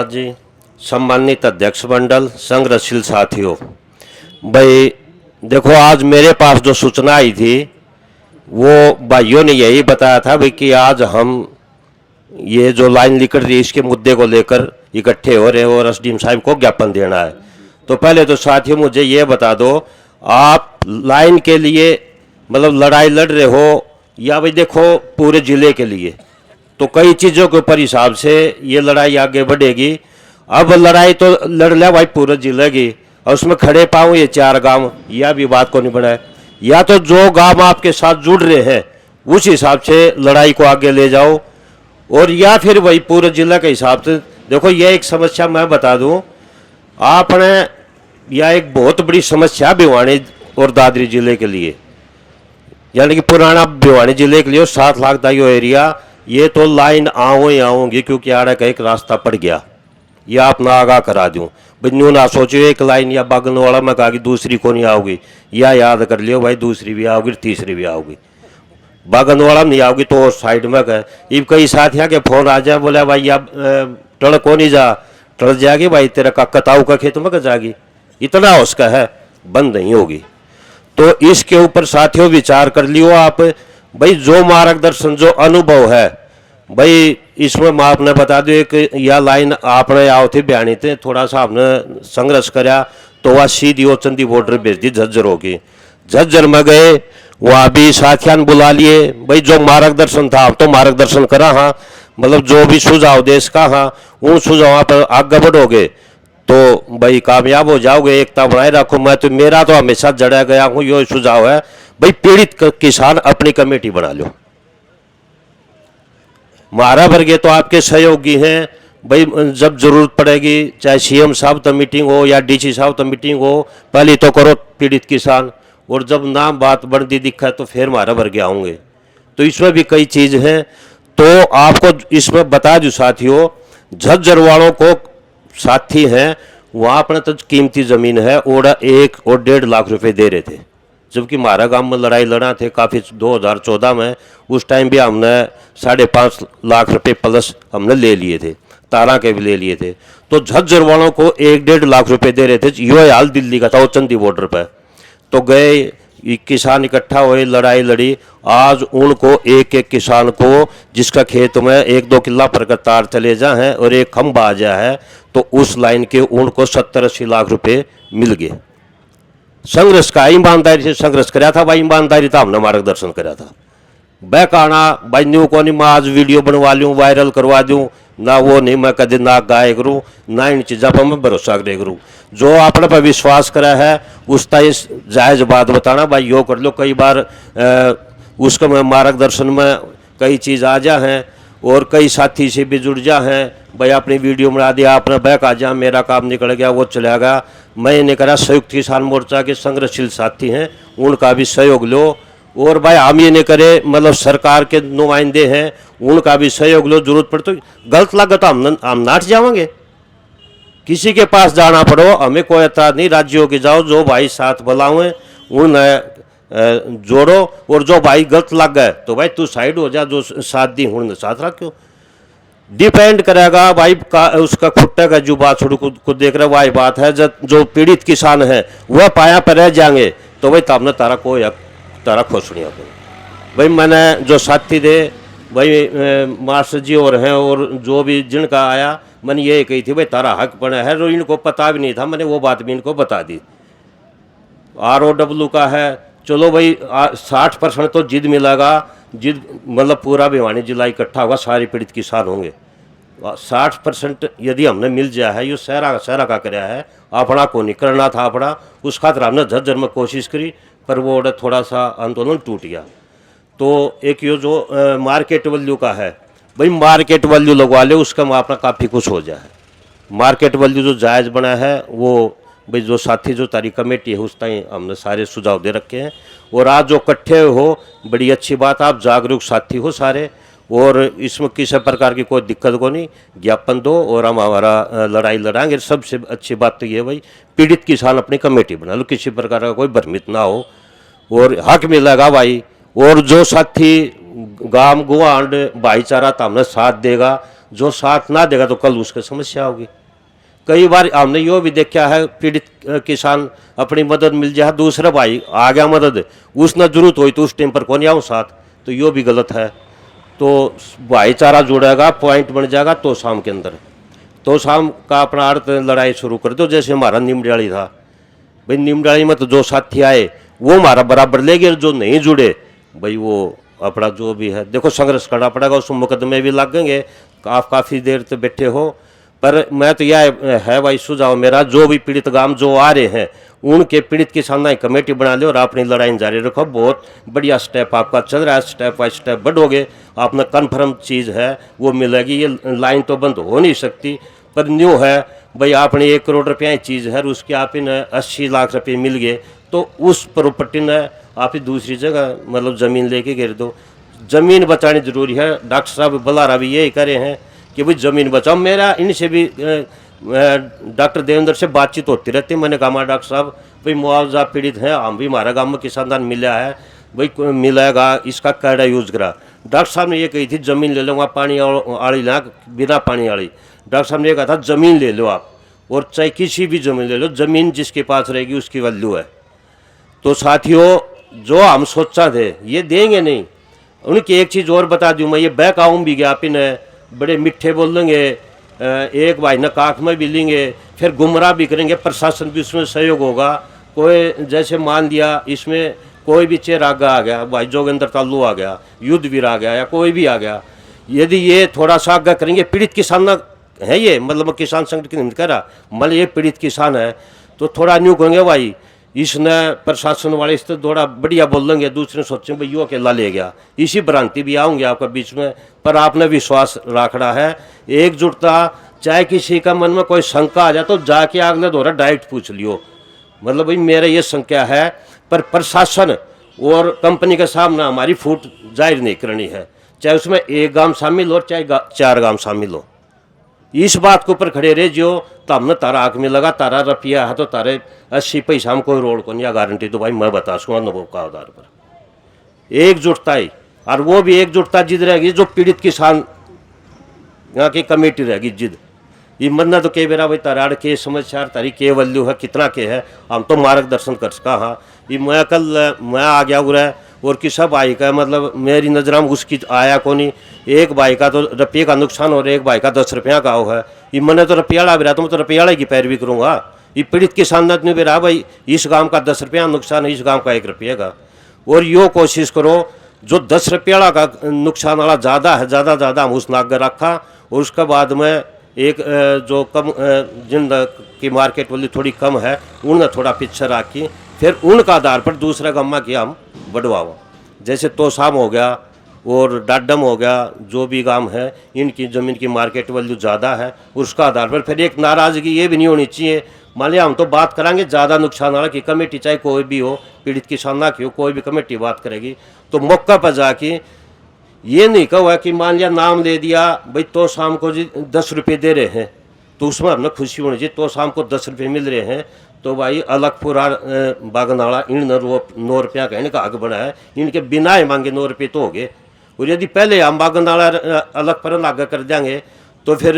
जी, सम्मानित अध्यक्ष मंडल, संघर्षशील साथियों, भाई देखो, आज मेरे पास जो सूचना आई थी वो भाइयों ने यही बताया था भाई कि आज हम ये जो लाइन निकल रही है इसके मुद्दे को लेकर इकट्ठे हो रहे हैं और एसडीएम साहब को ज्ञापन देना है। तो पहले तो साथियों मुझे ये बता दो, आप लाइन के लिए मतलब लड़ाई लड़ रहे हो या भाई देखो पूरे जिले के लिए, तो कई चीज़ों के ऊपर हिसाब से ये लड़ाई आगे बढ़ेगी। अब लड़ाई तो लड़ लिया भाई पूरे जिले की, और उसमें खड़े पाऊँ ये 4 गांव, यह भी बात को नहीं बढ़ाए, या तो जो गांव आपके साथ जुड़ रहे हैं उस हिसाब से लड़ाई को आगे ले जाओ, और या फिर वही पूरे जिले के हिसाब से देखो। यह एक समस्या मैं बता दूं आपने, यह एक बहुत बड़ी समस्या भिवानी और दादरी जिले के लिए, यानी कि पुराना भिवानी जिले के लिए 7 लाख का यो एरिया, ये तो लाइन आओ ही आओगी क्योंकि आड़ा का एक रास्ता पड़ गया। ये आप ना आगाह करा दूं भाई, न्यू ना सोचो एक लाइन या बागन वाला में कहा कि दूसरी को नहीं आओगी, या याद कर लियो भाई दूसरी भी आओगी तीसरी भी आओगी, बागन वाला नहीं आओगी तो साइड में कहे। इब कई साथियों के फोन आ जाए, बोले भाई अब टड़ को नहीं जा, टड़ जाएगी भाई तेरा का कताऊ का खेत में जाएगी, इतना उसका है, बंद नहीं होगी। तो इसके ऊपर साथियों विचार कर लियो आप भाई, जो मार्गदर्शन जो अनुभव है भाई इसमें मैं आपने बता दो, एक यह लाइन आपने आओ थे बयानी थे, थोड़ा सा आपने संघर्ष कराया तो वह सीधी वो चंदी बॉर्डर भेज दी झज्जर होगी। झज्जर में गए, वहाँ भी साथियान बुला लिए भाई, जो मार्गदर्शन था अब तो मार्गदर्शन करा, हाँ मतलब जो भी सुझाव देश का, हाँ उन सुझाव पर आगे बढ़ोगे तो भाई कामयाब हो जाओगे। एकता बनाए रखो। मैं तो मेरा तो हमेशा जड़ा गया हूँ, यो सुझाव है भाई, पीड़ित किसान अपनी कमेटी बना लो। मारा वर्गे तो आपके सहयोगी हैं भाई, जब जरूरत पड़ेगी चाहे सीएम साहब तो मीटिंग हो या डीसी साहब तो मीटिंग हो, पहले तो करो पीड़ित किसान, और जब नाम बात बढ़ती दिखा तो फिर मारा वर्गे आऊँगे। तो इसमें भी कई चीज़ हैं, तो आपको इसमें बता दूँ साथियों, झज्जर वालों को साथी हैं वहाँ अपने तो कीमती ज़मीन है और 1 और 1.5 लाख रुपए दे रहे थे, जबकि हमारा गांव में लड़ाई लड़ा थे काफ़ी 2014 में, उस टाइम भी हमने 5.5 लाख रुपए प्लस हमने ले लिए थे, तारा के भी ले लिए थे। तो झज्जर वालों को 1-1.5 लाख रुपए दे रहे थे। यो हाल दिल्ली का था, वो चंदी बॉर्डर पर। तो गए किसान इकट्ठा हुए, लड़ाई लड़ी, आज उनको एक एक किसान को जिसका खेत में 1-2 किला पर का तार चले जा है और एक खंभा आ जा है, तो उस लाइन के उनको 70-80 लाख रुपए मिल गए। संघर्ष का ईमानदारी से संघर्ष कराया था भाई, ईमानदारी था हमने मार्गदर्शन कराया था। बहकाना भाई न्यू को नहीं, मैं आज वीडियो बनवा लूँ वायरल करवा दूँ ना, वो नहीं मैं कभी ना गाय करूँ ना इन चीज़ों पर मैं भरोसा करे करूँ। जो आपने पर विश्वास करा है उसका इस जायज़ बात बताना भाई, यो कर लो। कई बार उसका मैं मार्गदर्शन में कई चीज़ आ जा हैं और कई साथी से भी जुड़ जा हैं भाई, अपनी वीडियो बना दिया आपने बैक आ जा, मेरा काम निकल गया वो चला गया। मैं नहीं करा, संयुक्त किसान मोर्चा के संघर्षशील साथी हैं उनका भी सहयोग लो, और भाई हम ये नहीं करे मतलब सरकार के नुमाइंदे हैं उनका भी सहयोग लो। जरूरत पड़े तो गलत लगा तो हम नाट जाएंगे, किसी के पास जाना पड़ो हमें कोई एतराज नहीं, राज्यों के जाओ, जो भाई साथ बुलाओ उन जोड़ो, और जो भाई गलत लग गए तो भाई तू साइड हो जा, जो साथ दी हूँ साथ रखो। डिपेंड करेगा भाई का उसका खुट्टा का जो बात छोड़ को देख रहा वही बात है। जो पीड़ित किसान है वह पाया पर रह जाएंगे तो भाई तब ने तारा को या तारा खुश नहीं होगा भाई। मैंने जो साथी थे भाई मास्टर जी और हैं, और जो भी जिनका आया मैंने ये कही थी भाई तारा हक बना है, और इनको पता भी नहीं था, मैंने वो बात भी इनको बता दी। ROW का है, चलो भाई 60% तो जिद मिलेगा, जिद मतलब पूरा भिवानी जिला इकट्ठा होगा, सारे पीड़ित किसान होंगे। 60% यदि हमने मिल जाए है, ये सहरा का कराया है, अपना को नहीं करना था अपना, उस खातर हमने झज्जर में कोशिश करी पर वो थोड़ा सा आंदोलन टूट गया। तो एक ये जो मार्केट वैल्यू का है भाई, मार्केट वैल्यू लगवा ले, उसका अपना काफ़ी कुछ हो जाए। मार्केट वैल्यू जो जायज़ बना है वो भाई, जो साथी जो तारी कमेटी है उस टाइम हमने सारे सुझाव दे रखे हैं, और आज जो इकट्ठे हो बड़ी अच्छी बात, आप जागरूक साथी हो सारे, और इसमें किसी प्रकार की कोई दिक्कत को नहीं, ज्ञापन दो और हम हमारा लड़ाई लड़ाएंगे। सबसे अच्छी बात तो ये भाई, पीड़ित किसान अपनी कमेटी बना लो, किसी प्रकार का कोई भ्रमित ना हो और हक मिलेगा भाई। और जो साथी गांव गुआंड भाईचारा तो हमने साथ देगा, जो साथ ना देगा तो कल उसकी समस्या होगी। कई बार हमने यो भी देखा है, पीड़ित किसान अपनी मदद मिल जाए, दूसरा भाई आ गया मदद, उसने जरूरत हुई तो उस टाइम पर कौन आऊँ साथ, तो यो भी गलत है। तो भाईचारा जुड़ेगा, पॉइंट बन जाएगा तो शाम के अंदर, तो शाम का अपना अर्थ लड़ाई शुरू कर दो। जैसे हमारा निमडाली था भाई, निमडाली में तो जो साथी आए वो हमारा बराबर ले गए, जो नहीं जुड़े भाई वो अपना जो भी है, देखो संघर्ष करना पड़ेगा, उसमें मुकदमे भी लगेंगे। आप काफ़ी देर तक बैठे हो, पर मैं तो यह है भाई सुझाव मेरा, जो भी पीड़ित गांव जो आ रहे हैं उनके पीड़ित किसानों की कमेटी बना लो और अपनी लड़ाई जारी रखो। बहुत बढ़िया स्टेप आपका चल रहा है, स्टेप बाय स्टेप बढ़ोगे, आपने कन्फर्म चीज़ है वो मिलेगी। ये लाइन तो बंद हो नहीं सकती, पर न्यू है भाई आपने 1 करोड़ रुपया की चीज़ है, उसके आप इन 80 लाख रुपये मिल गए, तो उस प्रॉपर्टी ने आप दूसरी जगह मतलब ज़मीन लेके गिर दो। ज़मीन बचानी जरूरी है। डॉक्टर साहब बुलारा भी यही करे हैं कि भाई ज़मीन बचाओ। मेरा इनसे भी डॉक्टर देवेंद्र से बातचीत होती रहती है। मैंने कहा डॉक्टर साहब भाई मुआवजा पीड़ित हैं, हम भी हमारा गाँव में किसान दान मिला है भाई, मिलेगा, इसका कैडा यूज़ करा। डॉक्टर साहब ने ये कही थी ज़मीन ले लूँगा, पानी वाली ना, बिना पानी वाली। डॉक्टर साहब ने ये कहा था ज़मीन ले लो आप, और चाहे किसी भी ज़मीन ले लो, ज़मीन जिसके पास रहेगी उसकी वैल्यू है। तो साथियों, जो हम सोचा थे ये देंगे नहीं, उनकी एक चीज़ और बता दूँ मैं, ये बैक आऊँ भी गया, आप इन बड़े मिठे बोल देंगे, एक भाई न काख में भी लेंगे, फिर गुमराह भी करेंगे, प्रशासन भी उसमें सहयोग होगा। कोई जैसे मान लिया इसमें कोई भी चेरागा आ गया, भाई जोगेंद्र तालू आ गया, युद्धवीर आ गया, या कोई भी आ गया, यदि ये थोड़ा सा आगे करेंगे, पीड़ित किसान है ये, मतलब किसान संगठन नहीं कह रहा, मतलब ये पीड़ित किसान है, तो थोड़ा न्यू कहेंगे भाई इसने प्रशासन वाले इस तो थोड़ा बढ़िया बोल देंगे, दूसरे सोचें भाई यो अकेला ले गया, इसी भ्रांति भी आऊँगे आपके बीच में। पर आपने विश्वास रखना है, एकजुटता, चाहे किसी का मन में कोई शंका आ जाए तो जाके अगले दौरा डायरेक्ट पूछ लियो, मतलब भाई मेरा ये शंका है, पर प्रशासन और कंपनी के सामने हमारी फूट जाहिर नहीं करनी है, चाहे उसमें एक गांव शामिल हो चाहे 4 गांव शामिल हो। इस बात के ऊपर खड़े रहे जो, तो हमने तारा आँख में लगा, तारा रुपया है तो तारे 80 पैसा हम कोई रोड को नहीं गारंटी, तो भाई मैं बता सकूँ अनुभव का आधार पर। एकजुटता ही, और वो भी एकजुटता जिद रहेगी जो पीड़ित किसान यहाँ की कमेटी रहेगी जिद। ये मन्ना तो कई बेरा भाई ताराड़ के समस्या तारी के वैल्यू है, कितना के है, हम तो मार्गदर्शन कर सका। हाँ, ये मैं कल मैं आ गया उरा, और किसा भाई का मतलब मेरी नज़र में उसकी आया को नहीं, एक भाई का तो रुपये का नुकसान और एक भाई का 10 रुपया का हो है। ये मैंने तो रुपया भी रहा, तो मैं तो रुपया की पैरवी करूँगा। ये पीड़ित किसान ने भी रहा भाई, इस गांव का 10 रुपया नुकसान है, इस गांव का 1 रुपये का, और यो कोशिश करो जो 10 रुपया का नुकसान वाला ज़्यादा है, ज़्यादा हम उस नाग रखा, और उसके बाद में एक जो कम जिन की मार्केट वाली थोड़ी कम है उन्हें थोड़ा पीछे रखी, फिर उनका आधार पर दूसरा गम्मा की हम बढ़वाओ। जैसे तोसाम हो गया और डाडम हो गया, जो भी गांव है इनकी ज़मीन की मार्केट वैल्यू ज़्यादा है, उसका आधार पर फिर एक नाराज़गी ये भी नहीं होनी चाहिए। मान लिया हम तो बात करांगे ज़्यादा नुकसान वाला की कमेटी, चाहे कोई भी हो, पीड़ित किसान ना की हो, कोई भी कमेटी बात करेगी, तो मौका पर जाके ये नहीं कहा कि मान लिया नाम ले दिया भाई तो शाम को जी 10 रुपये दे रहे हैं, तो उसमें हमने खुशी होनी चाहिए। तो शाम को 10 रुपये मिल रहे हैं तो भाई अलगपुरा बागनाड़ा इन 9 रुपया का इनका हक बना है, इनके बिना ही मांगे 9 रुपये तो हो गए। और यदि पहले हम बागनाड़ा अलगपुरा लागू कर देंगे तो फिर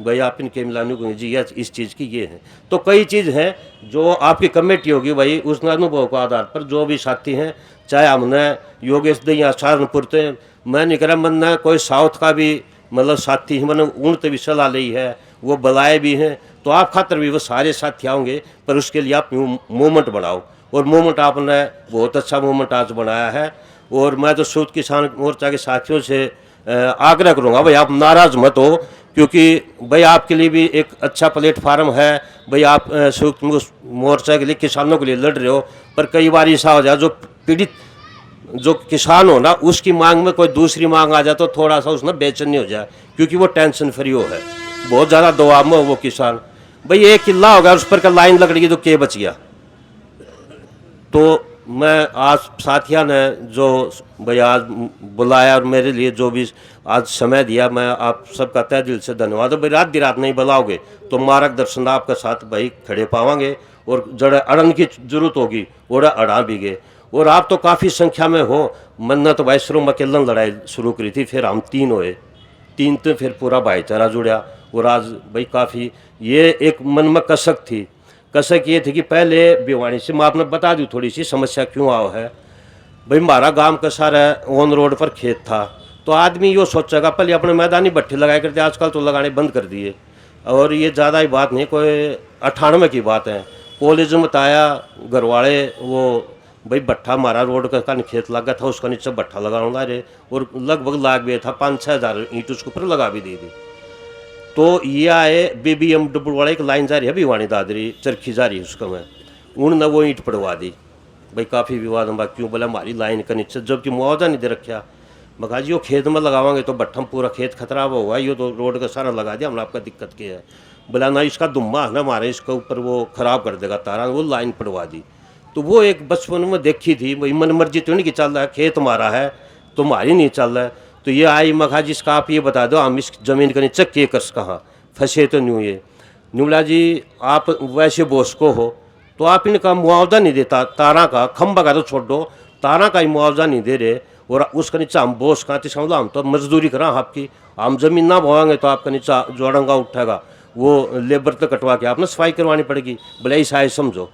भाई आप इनके मिलाने को जी या इस चीज़ की ये है। तो कई चीज़ हैं जो आपकी कमेटी होगी भाई, उस अनुभव के आधार पर जो भी साथी हैं, चाहे हमने योगेश दैया सहारनपुर से, मैं नहीं करा मन ने कोई साउथ का भी मतलब साथी है, मैंने उनसे भी सलाह ली है, वो बुलाए भी हैं, तो आप खातर भी वो सारे साथी आएंगे, पर उसके लिए आप मूवमेंट बनाओ। और मूवमेंट आपने बहुत अच्छा मूवमेंट आज बनाया है। और मैं तो संयुक्त किसान मोर्चा के साथियों से आग्रह करूँगा भाई आप नाराज़ मत हो, क्योंकि भाई आपके लिए भी एक अच्छा प्लेटफार्म है भाई, आप संयुक्त मोर्चा के लिए किसानों के लिए लड़ रहे हो, पर कई बार ऐसा हो जाए जो पीड़ित जो किसान हो ना उसकी मांग में कोई दूसरी मांग आ जाए तो थोड़ा सा उसमें बेचैनी हो जाए, क्योंकि वो टेंशन फ्री हो है, बहुत ज़्यादा दबाव में हो वो किसान। भाई एक किला होगा उस पर का लाइन लकड़ी तो क्या बच गया। तो मैं आज साथिया ने जो भाई आज बुलाया और मेरे लिए जो भी आज समय दिया, मैं आप सबका तहे दिल से धन्यवाद। भाई रात दिन रात नहीं बुलाओगे तो मार्गदर्शन आपके साथ भाई खड़े पावांगे, और जड़ अड़न की जरूरत होगी और अड़ा भी गए। और आप तो काफ़ी संख्या में हो, मन्ना तो भाई शुरू में अकेलन लड़ाई शुरू करी थी, फिर हम 3 हुए, तीन तो फिर पूरा भाईचारा जुड़ा। और आज भाई काफ़ी ये एक मन में कसक थी। कसक ये थी कि पहले भिवानी से मैं आपने बता दूँ थोड़ी सी समस्या क्यों आओ है। भाई हमारा गांव का सारा ऑन रोड पर खेत था, तो आदमी ये सोचेगा पहले अपने मैदानी भट्ठे लगाया करते, आजकल तो लगाने बंद कर दिए। और ये ज़्यादा ही बात नहीं, कोई 98 की बात है। कॉलेज में बताया घर वाले वो भाई भट्ठा हमारा रोड का खेत लगा था, उसका नीचे भट्ठा लगाना रे, और लगभग लाग भी था 5-6 हज़ार ईंट उसके ऊपर लगा भी दी थी। तो ये आए BBMW वाला एक लाइन जा रही है भिवानी दादरी चरखी जा रही है, उसका मैं उन्होंने वो ईंट पड़वा दी। भाई काफ़ी विवाद हम क्यों बोला हमारी लाइन का नीचे जबकि मुआवजा नहीं दे रखा। मगा जी वो खेत में लगावांगे तो भट्ठम पूरा खेत खतराब होगा, ये तो रोड का सारा लगा दिया हमने, आपका दिक्कत क्या है। बोला ना इसका दुम्मा है ना हमारे इसके ऊपर वो ख़राब कर देगा तारा, वो लाइन पड़वा दी। तो वो एक बचपन में देखी थी, भाई मन मर्जी तो नहीं कि चल रहा है, खेत हमारा है तो हमारी नहीं चल रहा है। तो ये आई मखा जिसका आप ये बता दो हम इस ज़मीन का नीचे के कर कहाँ फंसे तो नहीं हुए। न्यूला जी आप वैसे बोस को हो तो आप इनका मुआवजा नहीं देता, तारा का खंबा का तो छोड़ दो, तारा का ही मुआवजा नहीं दे रहे। और उसका नीचा हम बोस कहाँ तीस हम तो मजदूरी करा आपकी, हम जमीन ना बोएंगे तो आपका नीचा जोड़ंगा उठेगा, वो लेबर तो कटवा के आपने सफाई करवानी पड़ेगी। भले ऐसा है समझो।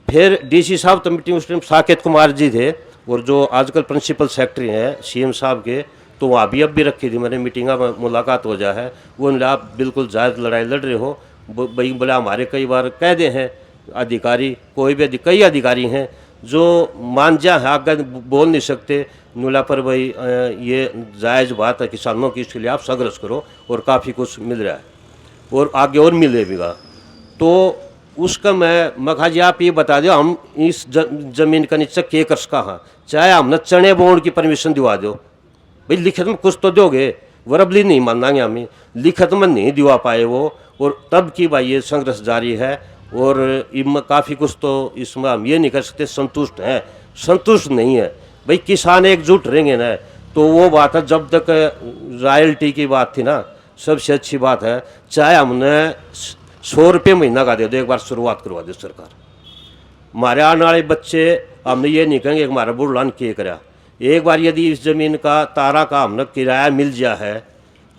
फिर DC साहब तो मीटिंग उस टाइम साकेत कुमार जी थे, और जो आजकल प्रिंसिपल सेक्रेटरी हैं CM साहब के, तो वहाँ भी अब भी रखी थी मैंने मीटिंग में मुलाकात हो जाए है। वो बोले आप बिल्कुल जायज़ लड़ाई लड़ रहे हो। भाई बोला हमारे कई बार कह दे हैं अधिकारी, कोई भी कई अधिकारी हैं जो मान जा है आगे बोल नहीं सकते। नुला पर भाई ये जायज़ बात है किसानों की, इसके लिए आप संघर्ष करो, और काफ़ी कुछ मिल रहा है और आगे और मिलेगा। तो उसका मैं कहा जी आप ये बता दो हम इस ज़मीन का नीचे के कर कहाँ, चाहे हमने चने बोने की परमिशन दिवा दो, भाई लिखित में कुछ तो दोगे, वरबली नहीं मानेंगे हमें, लिखित में नहीं दिवा पाए वो। और तब की भाई ये संघर्ष जारी है, और इनमें काफ़ी कुछ तो इसमें हम ये नहीं कर सकते संतुष्ट हैं, संतुष्ट नहीं है। भाई किसान एकजुट रहेंगे ना, तो वो बात है जब तक रॉयल्टी की बात थी ना, सबसे अच्छी बात है चाहे हमने 100 रुपये महीना का दे दो, एक बार शुरुआत करवा दे सरकार। हमारे आने वाले बच्चे हमने ये नहीं कहेंगे हमारा बुढ़लान के करा। एक बार यदि इस ज़मीन का तारा का हमने किराया मिल जाए है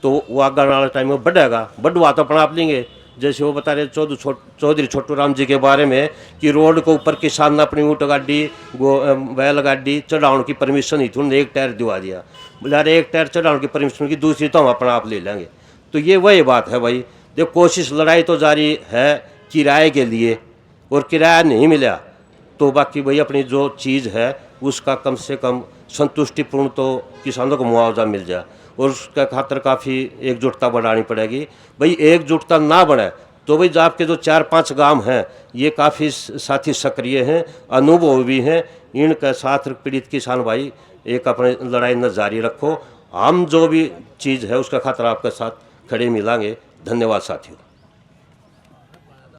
तो वो आगे वाले टाइम में बढ़ेगा, बढ़वा तो अपना आप लेंगे। जैसे वो बता रहे चौधरी छोटू राम जी के बारे में कि रोड के ऊपर किसान ने अपनी ऊँट गाड़ी बैल गाड़ी चढ़ाने की परमिशन ही थी, उन्होंने एक टायर दिवा दिया। बोले अरे एक टायर चढ़ाने की परमिशन की, दूसरी तो हम अपना आप ले लेंगे। तो ये वही बात है भाई, देखो कोशिश लड़ाई तो जारी है किराए के लिए, और किराया नहीं मिला तो बाकी भाई अपनी जो चीज़ है उसका कम से कम संतुष्टिपूर्ण तो किसानों को मुआवजा मिल जाए, और उसका खातर काफ़ी एकजुटता बढ़ानी पड़ेगी। भाई एकजुटता ना बढ़े तो भाई आपके जो 4-5 गांव हैं ये काफ़ी साथी सक्रिय हैं, अनुभव भी हैं, इनके साथ पीड़ित किसान भाई एक अपने लड़ाई न जारी रखो। हम जो भी चीज़ है उसका खातर आपके साथ खड़े मिलेंगे। धन्यवाद साथियों।